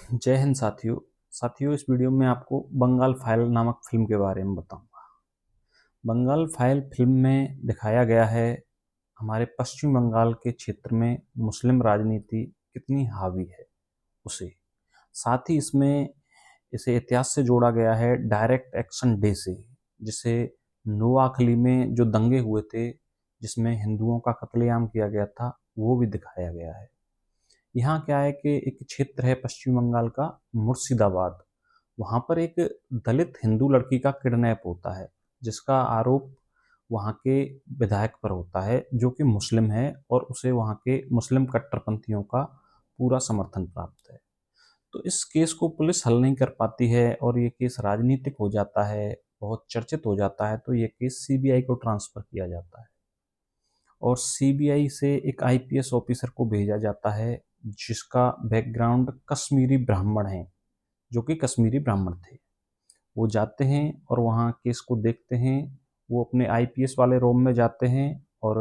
जय हिंद साथियों। इस वीडियो में आपको बंगाल फाइल नामक फिल्म के बारे में बताऊंगा। बंगाल फाइल फिल्म में दिखाया गया है हमारे पश्चिम बंगाल के क्षेत्र में मुस्लिम राजनीति कितनी हावी है उसे। साथ ही इसमें इसे इतिहास से जोड़ा गया है डायरेक्ट एक्शन डे से, जिसे नोआखली में जो दंगे हुए थे जिसमें हिंदुओं का कत्लेआम किया गया था वो भी दिखाया गया है। यहाँ क्या है कि एक क्षेत्र है पश्चिम बंगाल का, मुर्शिदाबाद। वहाँ पर एक दलित हिंदू लड़की का किडनैप होता है, जिसका आरोप वहाँ के विधायक पर होता है जो कि मुस्लिम है, और उसे वहाँ के मुस्लिम कट्टरपंथियों का पूरा समर्थन प्राप्त है। तो इस केस को पुलिस हल नहीं कर पाती है और ये केस राजनीतिक हो जाता है, बहुत चर्चित हो जाता है। तो ये केस सीबीआई को ट्रांसफर किया जाता है और सीबीआई से एक आईपीएस ऑफिसर को भेजा जाता है जिसका बैकग्राउंड कश्मीरी ब्राह्मण है, जो कि कश्मीरी ब्राह्मण थे। वो जाते हैं और वहाँ केस को देखते हैं। वो अपने आईपीएस वाले रोब में जाते हैं और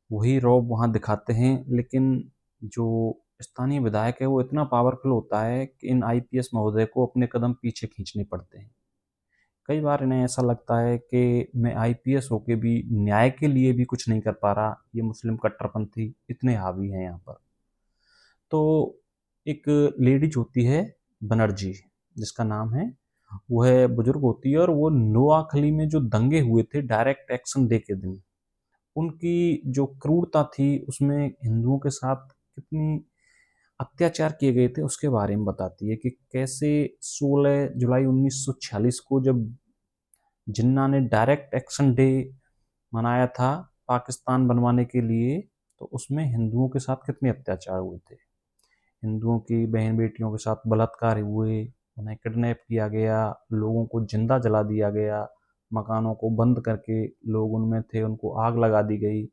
वही रोब वहाँ दिखाते हैं, लेकिन जो स्थानीय विधायक है वो इतना पावरफुल होता है कि इन आईपीएस महोदय को अपने कदम पीछे खींचने पड़ते हैं। कई बार इन्हें ऐसा लगता है कि मैं आईपीएस होके भी न्याय के लिए भी कुछ नहीं कर पा रहा, ये मुस्लिम कट्टरपंथी इतने हावी हैं यहाँ पर। तो एक लेडीज होती है बनर्जी, जिसका नाम है, वह बुजुर्ग होती है और वो नोआखली में जो दंगे हुए थे डायरेक्ट एक्शन डे के दिन, उनकी जो क्रूरता थी उसमें हिंदुओं के साथ कितनी अत्याचार किए गए थे उसके बारे में बताती है कि कैसे 16 जुलाई 1946 को जब जिन्ना ने डायरेक्ट एक्शन डे मनाया था पाकिस्तान बनवाने के लिए, तो उसमें हिंदुओं के साथ कितने अत्याचार हुए थे। हिंदुओं की बहन बेटियों के साथ बलात्कार हुए, उन्हें किडनैप किया गया, लोगों को जिंदा जला दिया गया, मकानों को बंद करके लोग उनमें थे उनको आग लगा दी गई,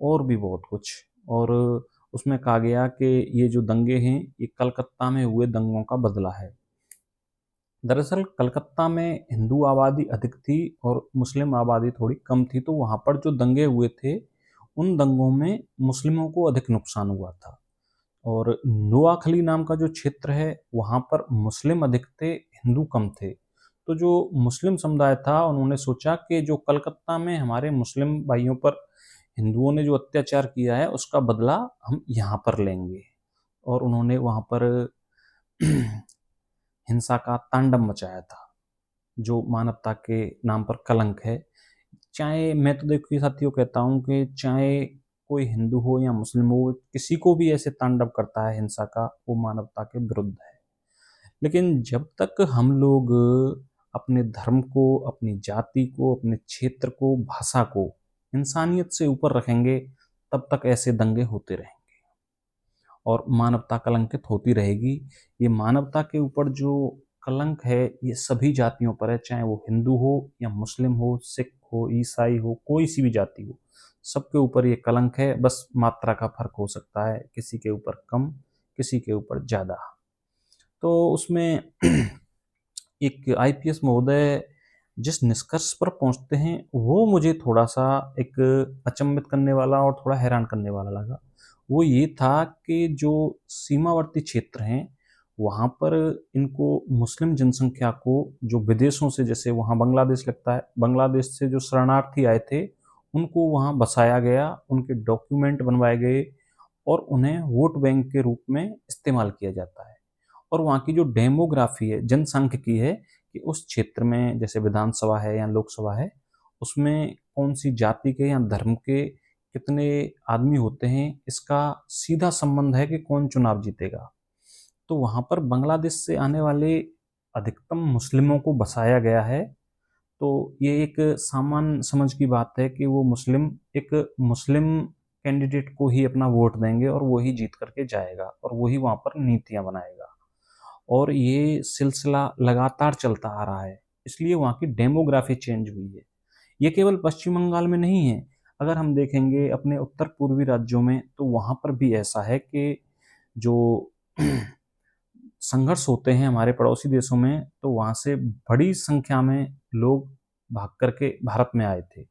और भी बहुत कुछ। और उसमें कहा गया कि ये जो दंगे हैं ये कलकत्ता में हुए दंगों का बदला है। दरअसल कलकत्ता में हिंदू आबादी अधिक थी और मुस्लिम आबादी थोड़ी कम थी, तो वहाँ पर जो दंगे हुए थे उन दंगों में मुस्लिमों को अधिक नुकसान हुआ था। और नोआखली नाम का जो क्षेत्र है वहाँ पर मुस्लिम अधिक थे, हिंदू कम थे। तो जो मुस्लिम समुदाय था उन्होंने सोचा कि जो कलकत्ता में हमारे मुस्लिम भाइयों पर हिंदुओं ने जो अत्याचार किया है उसका बदला हम यहाँ पर लेंगे। और उन्होंने वहाँ पर हिंसा का तांडव मचाया था, जो मानवता के नाम पर कलंक है। चाहे मैं तो देखिए साथियों कहता हूँ कि चाहे कोई हिंदू हो या मुस्लिम हो, किसी को भी ऐसे तांडव करता है हिंसा का, वो मानवता के विरुद्ध है। लेकिन जब तक हम लोग अपने धर्म को, अपनी जाति को, अपने क्षेत्र को, भाषा को इंसानियत से ऊपर रखेंगे, तब तक ऐसे दंगे होते रहेंगे और मानवता कलंकित होती रहेगी। ये मानवता के ऊपर जो कलंक है ये सभी जातियों पर है, चाहे वो हिंदू हो या मुस्लिम हो, सिख हो, ईसाई हो, कोई सी भी जाति हो, सबके ऊपर ये कलंक है। बस मात्रा का फर्क हो सकता है, किसी के ऊपर कम, किसी के ऊपर ज़्यादा। तो उसमें एक आईपीएस महोदय जिस निष्कर्ष पर पहुंचते हैं वो मुझे थोड़ा सा एक अचंभित करने वाला और थोड़ा हैरान करने वाला लगा। वो ये था कि जो सीमावर्ती क्षेत्र हैं वहाँ पर इनको मुस्लिम जनसंख्या को, जो विदेशों से, जैसे वहाँ बांग्लादेश लगता है, बांग्लादेश से जो शरणार्थी आए थे उनको वहाँ बसाया गया, उनके डॉक्यूमेंट बनवाए गए और उन्हें वोट बैंक के रूप में इस्तेमाल किया जाता है। और वहाँ की जो डेमोग्राफी है, जनसांख्यिकी है, कि उस क्षेत्र में जैसे विधानसभा है या लोकसभा है, उसमें कौन सी जाति के या धर्म के कितने आदमी होते हैं, इसका सीधा संबंध है कि कौन चुनाव जीतेगा। तो वहाँ पर बांग्लादेश से आने वाले अधिकतम मुस्लिमों को बसाया गया है। तो ये एक सामान्य समझ की बात है कि वो मुस्लिम एक मुस्लिम कैंडिडेट को ही अपना वोट देंगे और वो ही जीत करके जाएगा और वही वहाँ पर नीतियाँ बनाएगा। और ये सिलसिला लगातार चलता आ रहा है, इसलिए वहाँ की डेमोग्राफी चेंज हुई है। ये केवल पश्चिम बंगाल में नहीं है, अगर हम देखेंगे अपने उत्तर पूर्वी राज्यों में तो वहाँ पर भी ऐसा है कि जो संघर्ष होते हैं हमारे पड़ोसी देशों में, तो वहाँ से बड़ी संख्या में लोग भाग करके भारत में आए थे,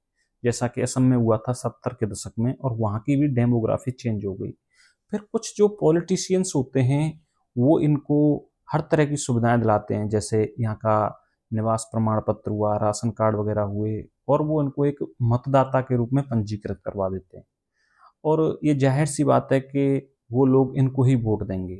जैसा कि असम में हुआ था 70 के दशक में, और वहाँ की भी डेमोग्राफी चेंज हो गई। फिर कुछ जो पॉलिटिशियंस होते हैं वो इनको हर तरह की सुविधाएं दिलाते हैं, जैसे यहाँ का निवास प्रमाण पत्र हुआ, राशन कार्ड वगैरह हुए, और वो इनको एक मतदाता के रूप में पंजीकृत करवा देते हैं। और ये जाहिर सी बात है कि वो लोग इनको ही वोट देंगे।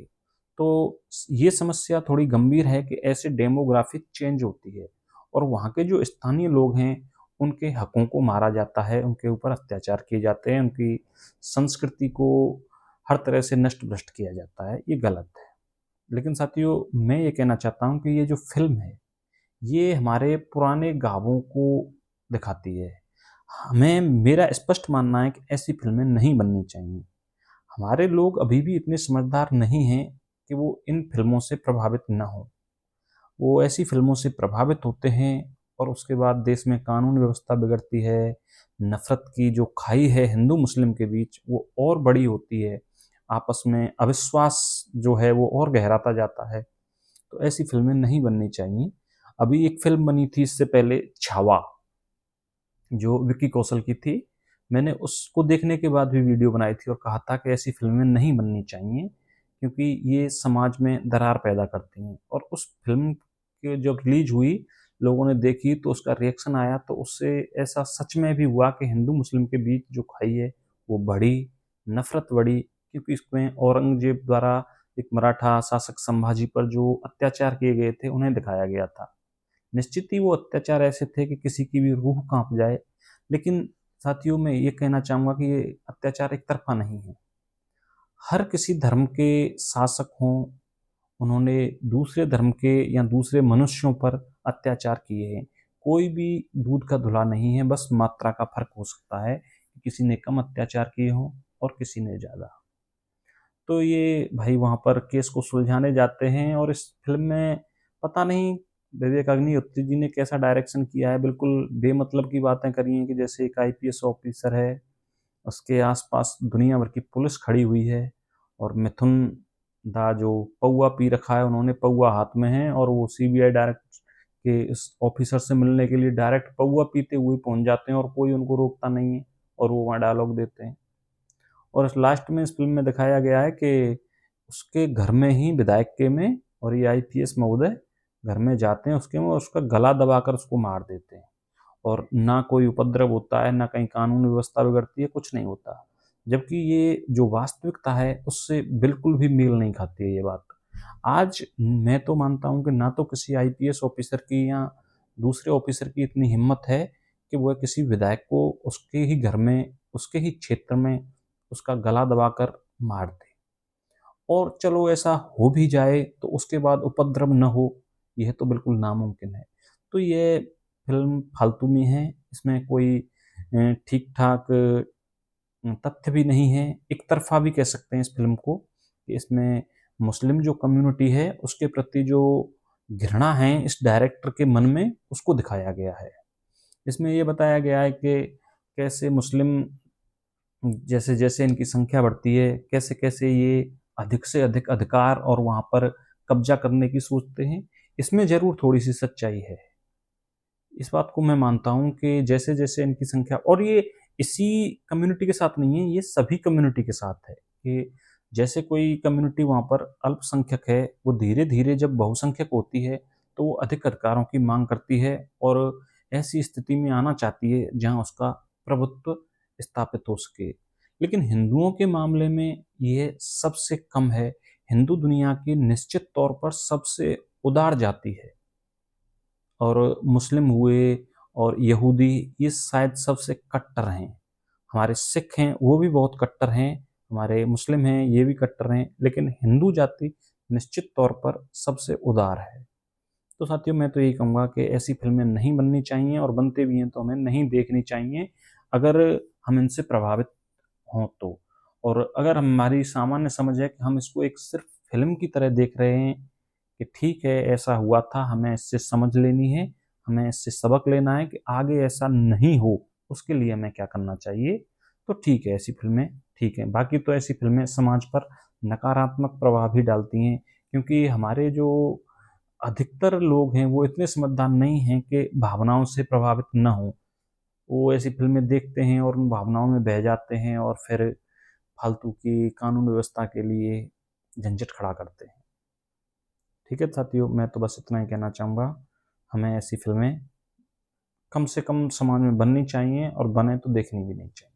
तो ये समस्या थोड़ी गंभीर है कि ऐसे डेमोग्राफिक चेंज होती है और वहाँ के जो स्थानीय लोग हैं उनके हकों को मारा जाता है, उनके ऊपर अत्याचार किए जाते हैं, उनकी संस्कृति को हर तरह से नष्ट भ्रष्ट किया जाता है। ये गलत है। लेकिन साथियों, मैं ये कहना चाहता हूँ कि ये जो फिल्म है ये हमारे पुराने गाँवों को दिखाती है। हमें मेरा स्पष्ट मानना है कि ऐसी फिल्में नहीं बननी चाहिए। हमारे लोग अभी भी इतने समझदार नहीं हैं कि वो इन फिल्मों से प्रभावित न हों। वो ऐसी फिल्मों से प्रभावित होते हैं और उसके बाद देश में कानून व्यवस्था बिगड़ती है, नफ़रत की जो खाई है हिंदू मुस्लिम के बीच वो और बड़ी होती है, आपस में अविश्वास जो है वो और गहराता जाता है। तो ऐसी फिल्में नहीं बननी चाहिए। अभी एक फिल्म बनी थी इससे पहले, छावा, जो विक्की कौशल की थी। मैंने उसको देखने के बाद भी वीडियो बनाई थी और कहा था कि ऐसी फिल्में नहीं बननी चाहिए क्योंकि ये समाज में दरार पैदा करती हैं। और उस फिल्म की जब रिलीज हुई, लोगों ने देखी तो उसका रिएक्शन आया, तो उससे ऐसा सच में भी हुआ कि हिंदू मुस्लिम के बीच जो खाई है वो बढ़ी, नफरत बढ़ी, क्योंकि इसमें औरंगजेब द्वारा एक मराठा शासक संभाजी पर जो अत्याचार किए गए थे उन्हें दिखाया गया था। निश्चित ही वो अत्याचार ऐसे थे कि किसी की भी रूह कांप जाए। लेकिन साथियों, मैं ये कहना चाहूँगा कि ये अत्याचार एक तरफ़ा नहीं है। हर किसी धर्म के शासक हों, उन्होंने दूसरे धर्म के या दूसरे मनुष्यों पर अत्याचार किए हैं। कोई भी दूध का धुला नहीं है, बस मात्रा का फ़र्क हो सकता है कि किसी ने कम अत्याचार किए हों और किसी ने ज़्यादा। तो ये भाई वहाँ पर केस को सुलझाने जाते हैं और इस फ़िल्म में पता नहीं विवेक अग्निहोत्री जी ने कैसा डायरेक्शन किया है, बिल्कुल बेमतलब की बातें करी हैं कि जैसे एक आईपीएस ऑफ़िसर है, उसके आस-पास दुनिया भर की पुलिस खड़ी हुई है और मिथुन दा जो पौआ पी रखा है, उन्होंने पौआ हाथ में है और वो सीबीआई डायरेक्ट के इस ऑफ़िसर से मिलने के लिए डायरेक्ट पौआ पीते हुए पहुँच जाते हैं और कोई उनको रोकता नहीं है और वो वहाँ डायलॉग देते हैं। और इस लास्ट में इस फ़िल्म में दिखाया गया है कि उसके घर में ही विधायक के में और ये आईपीएस महोदय घर में जाते हैं उसके में और उसका गला दबाकर उसको मार देते हैं। और ना कोई उपद्रव होता है, ना कहीं कानून व्यवस्था बिगड़ती है, कुछ नहीं होता। जबकि ये जो वास्तविकता है उससे बिल्कुल भी मेल नहीं खाती है ये बात। आज मैं तो मानता हूँ कि ना तो किसी आईपीएस ऑफ़िसर की या दूसरे ऑफ़िसर की इतनी हिम्मत है कि वह किसी विधायक को उसके ही घर में, उसके ही क्षेत्र में उसका गला दबाकर मार दे। और चलो ऐसा हो भी जाए तो उसके बाद उपद्रव न हो, यह तो बिल्कुल नामुमकिन है। तो ये फ़िल्म फालतू में है, इसमें कोई ठीक-ठाक तथ्य भी नहीं है। एक तरफ़ा भी कह सकते हैं इस फ़िल्म को कि इसमें मुस्लिम जो कम्युनिटी है उसके प्रति जो घृणा है इस डायरेक्टर के मन में, उसको दिखाया गया है। इसमें ये बताया गया है कि कैसे मुस्लिम जैसे-जैसे इनकी संख्या बढ़ती है, कैसे-कैसे ये अधिक से अधिक अधिकार और वहाँ पर कब्ज़ा करने की सोचते हैं। इसमें ज़रूर थोड़ी-सी सच्चाई है। इस बात को मैं मानता हूँ कि जैसे-जैसे इनकी संख्या, और ये इसी कम्युनिटी के साथ नहीं है, ये सभी कम्युनिटी के साथ है कि जैसे कोई कम्युनिटी वहाँ पर अल्पसंख्यक है, वो धीरे-धीरे जब बहुसंख्यक होती है, तो वो अधिक अधिकारों की माँग करती है और ऐसी स्थिति में आना चाहती है जहाँ उसका प्रभुत्व स्थापित हो सके। लेकिन हिंदुओं के मामले में ये सबसे कम है। हिंदू दुनिया की निश्चित तौर पर सबसे उदार जाति है। और मुस्लिम हुए और यहूदी, ये शायद सबसे कट्टर हैं। हमारे सिख हैं वो भी बहुत कट्टर हैं, हमारे मुस्लिम हैं ये भी कट्टर हैं, लेकिन हिंदू जाति निश्चित तौर पर सबसे उदार है। तो साथियों, मैं तो यही कहूँगा कि ऐसी फ़िल्में नहीं बननी चाहिए और बनते भी हैं तो हमें नहीं देखनी चाहिए, अगर हम इनसे प्रभावित हों तो। और अगर हमारी सामान्य समझ है कि हम इसको एक सिर्फ़ फ़िल्म की तरह देख रहे हैं कि ठीक है ऐसा हुआ था, हमें इससे समझ लेनी है, हमें इससे सबक लेना है कि आगे ऐसा नहीं हो, उसके लिए हमें क्या करना चाहिए, तो ठीक है ऐसी फ़िल्में ठीक हैं। बाकी तो ऐसी फ़िल्में समाज पर नकारात्मक प्रभाव भी डालती हैं, क्योंकि हमारे जो अधिकतर लोग हैं वो इतने समझदार नहीं हैं कि भावनाओं से प्रभावित ना हों। वो ऐसी फ़िल्में देखते हैं और उन भावनाओं में बह जाते हैं और फिर फालतू की कानून व्यवस्था के लिए झंझट खड़ा करते हैं। ठीक है साथियों, मैं तो बस इतना ही कहना चाहूँगा, हमें ऐसी फिल्में कम से कम समाज में बननी चाहिए और बने तो देखनी भी नहीं चाहिए।